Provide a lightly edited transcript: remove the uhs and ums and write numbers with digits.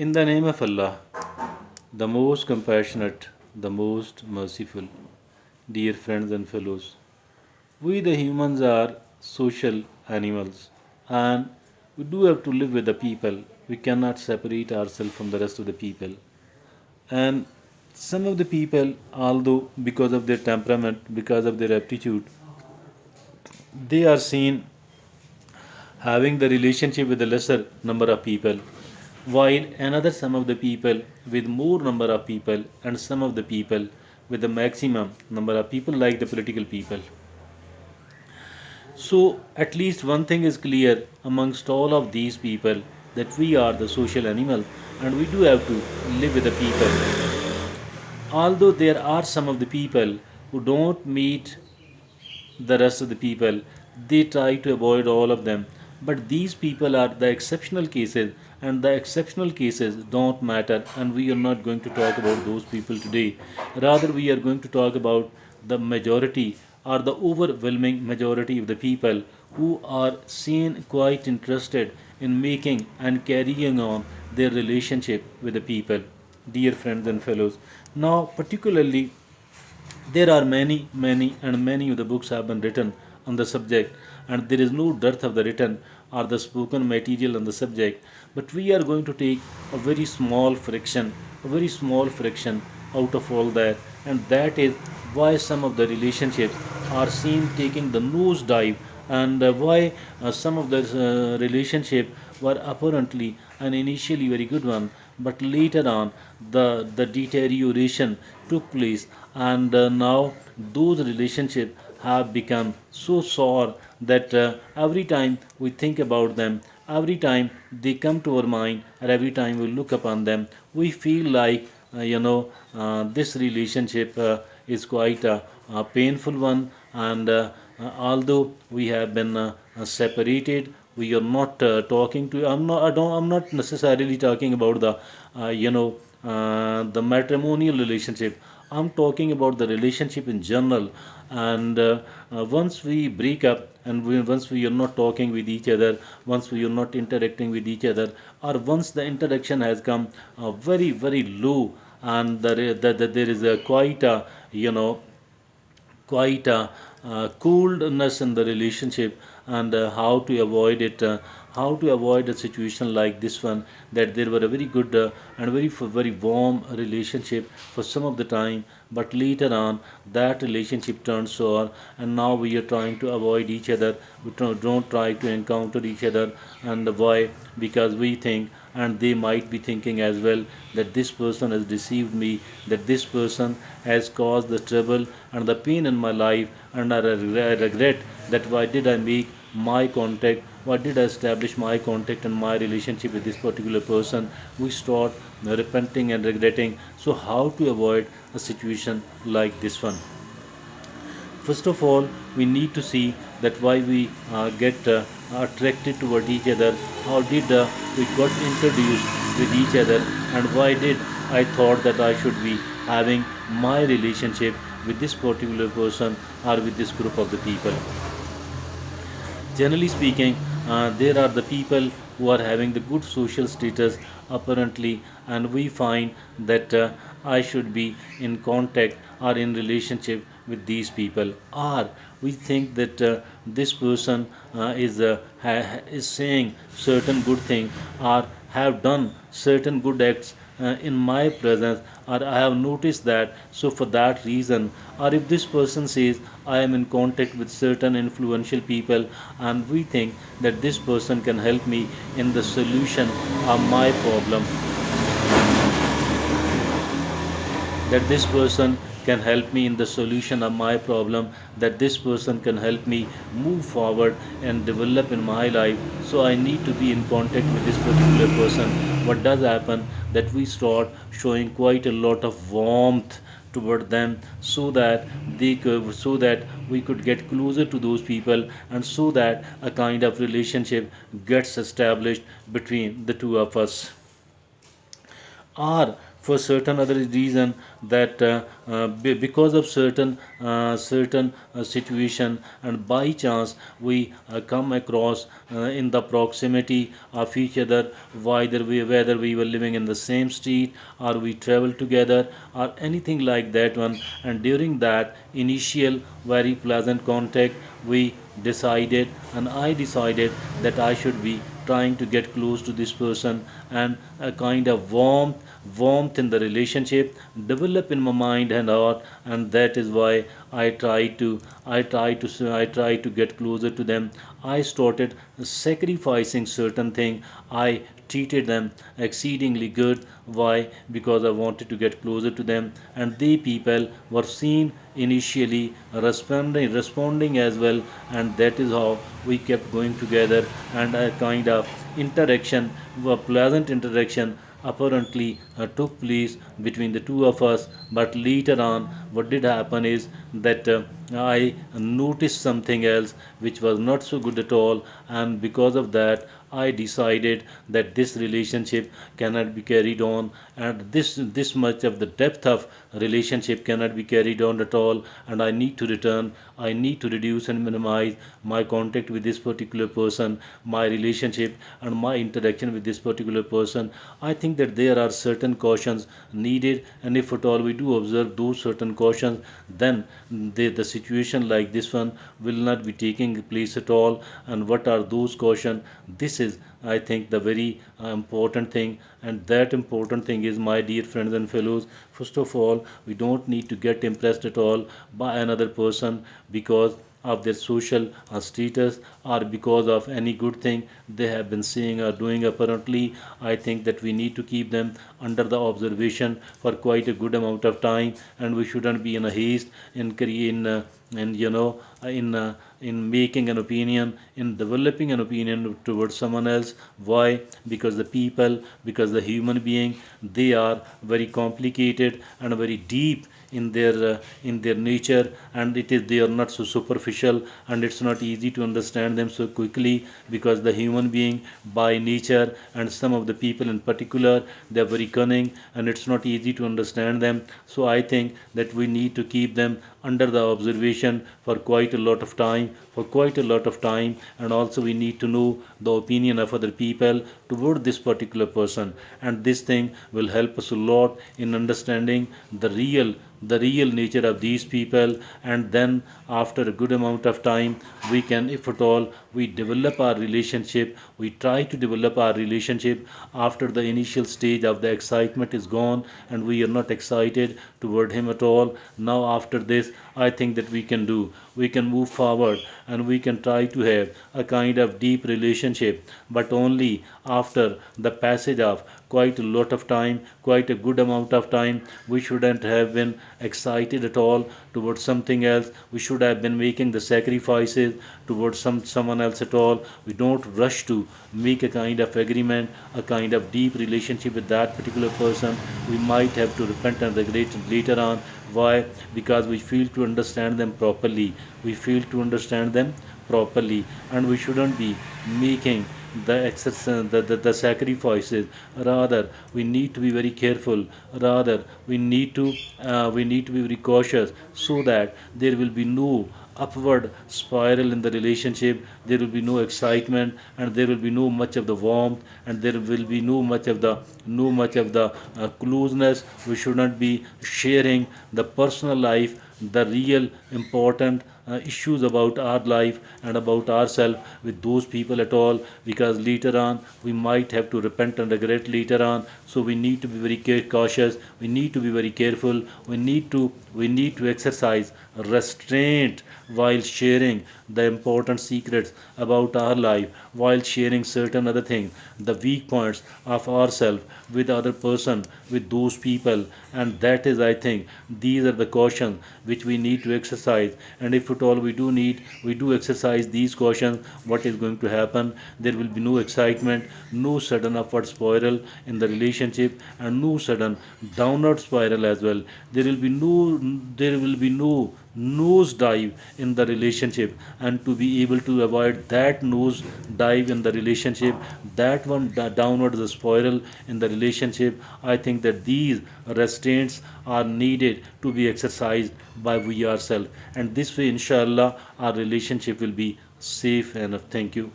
In the name of Allah, the most compassionate, the most merciful, dear friends and fellows, we the humans are social animals and we do have to live with the people. We cannot separate ourselves from the rest of the people. And some of the people, although because of their temperament, because of their aptitude, they are seen having the relationship with a lesser number of people, while another some of the people with more number of people and some of the people with the maximum number of people like the political people. So at least one thing is clear amongst all of these people, that we are the social animal and we do have to live with the people. Although there are some of the people who don't meet the rest of the people, they try to avoid all of them. But these people are the exceptional cases, and the exceptional cases don't matter. And we are not going to talk about those people today. Rather, we are going to talk about the majority or the overwhelming majority of the people who are seen quite interested in making and carrying on their relationship with the people. Dear friends and fellows, now, particularly there are many, many, and many of the books have been written on the subject, and there is no dearth of the written or the spoken material on the subject. But we are going to take a very small fraction out of all that, and that is why some of the relationships are seen taking the nosedive, and why some of the relationship were apparently an initially very good one, but later on the deterioration took place, and now those relationships have become so sore that every time we think about them, every time they come to our mind, or every time we look upon them, we feel like this relationship is quite a painful one, and although we have been separated, we are not talking to. I'm not necessarily talking about the the matrimonial relationship. I'm talking about the relationship in general. And once we break up, and once we are not talking with each other, once we are not interacting with each other, or once the interaction has come very, very low, and there is a quite a quite a coolness in the relationship, and how to avoid it, how to avoid a situation like this one, that there were a very good and very warm relationship for some of the time, but later on that relationship turned sour, and now we are trying to avoid each other. We don't try to encounter each other. And why? Because we think, and they might be thinking as well, that this person has deceived me, that this person has caused the trouble and the pain in my life, and I regret that why did I make my contact, why did I establish my contact and my relationship with this particular person. We start repenting and regretting. So how to avoid a situation like this one? First of all, we need to see that why we get attracted toward each other. How did we got introduced with each other, and why did I thought that I should be having my relationship with this particular person or with this group of the people. Generally speaking, there are the people who are having the good social status apparently, and we find that I should be in contact or in relationship with these people, or we think that this person is saying certain good thing, or have done certain good acts in my presence, or I have noticed that. So, for that reason, or if this person says I am in contact with certain influential people, and we think that this person can help me in the solution of my problem, that this person can help me in the solution of my problem, that this person can help me move forward and develop in my life. So I need to be in contact with this particular person. What does happen, that we start showing quite a lot of warmth toward them, so that so that we could get closer to those people, and so that a kind of relationship gets established between the two of us. Or for certain other reason, that because of certain situation, and by chance we come across in the proximity of each other, whether we were living in the same street, or we travel together, or anything like that one. And during that initial very pleasant contact, we decided, and I decided, that I should be trying to get close to this person, and a kind of warmth in the relationship develop in my mind and heart. And that is why I try to get closer to them. I started sacrificing certain thing. I treated them exceedingly good. Why? Because I wanted to get closer to them, and they people were seen initially responding as well. And that is how we kept going together, and a kind of interaction, a pleasant interaction apparently took place between the two of us. But later on, what did happen is that I noticed something else which was not so good at all, and because of that, I decided that this relationship cannot be carried on, and this much of the depth of relationship cannot be carried on at all, and I need to return. I need to reduce and minimize my contact with this particular person, my relationship, and my interaction with this particular person. I think that there are certain cautions needed, and if at all we do observe those certain cautions, then the situation like this one will not be taking place at all. And what are those cautions? This is, I think, the very important thing, and that important thing is, my dear friends and fellows, first of all, we don't need to get impressed at all by another person because of their social status, or because of any good thing they have been saying or doing apparently. I think that we need to keep them under the observation for quite a good amount of time, and we shouldn't be in a haste in in in in making an opinion, in developing an opinion towards someone else. Why? Because the people, because the human being, they are very complicated and very deep in their nature, and they are not so superficial, and it's not easy to understand them so quickly, because the human being by nature, and some of the people in particular, they are very cunning, and it's not easy to understand them. So I think that we need to keep them under the observation for quite a lot of time, and also we need to know the opinion of other people toward this particular person, and this thing will help us a lot in understanding the real nature of these people. And then after a good amount of time, we can, if at all we develop our relationship, we try to develop our relationship after the initial stage of the excitement is gone, and we are not excited toward him at all. Now after this, I think that we can move forward, and we can try to have a kind of deep relationship, but only after the passage of quite a lot of time, quite a good amount of time. We shouldn't have been excited at all towards something else. We should have been making the sacrifices towards someone else at all. We don't rush to make a kind of agreement, a kind of deep relationship with that particular person. We might have to repent and regret it later on. Why? Because we fail to understand them properly. We fail to understand them properly, and we shouldn't be making the sacrifices. Rather, we need to be very careful. Rather, we need to be very cautious, so that there will be no upward spiral in the relationship. There will be no excitement, and there will be no much of the warmth, and there will be no much of the closeness. We should not be sharing the personal life, the real important issues about our life and about ourselves with those people at all, because later on we might have to repent and regret later on. So we need to be very cautious, we need to be very careful, we need to exercise restraint while sharing the important secrets about our life, while sharing certain other things, the weak points of ourselves with other person, with those people. And that is, I think, these are the cautions which we need to exercise. And if at all we do exercise these cautions, what is going to happen? There will be no excitement, no sudden upward spiral in the relationship, and no sudden downward spiral as well. There will be no nose dive in the relationship, and to be able to avoid that nose dive in the relationship, that one downward the spiral in the relationship, I think that these restraints are needed to be exercised by we ourselves, and this way inshallah our relationship will be safe enough. Thank you.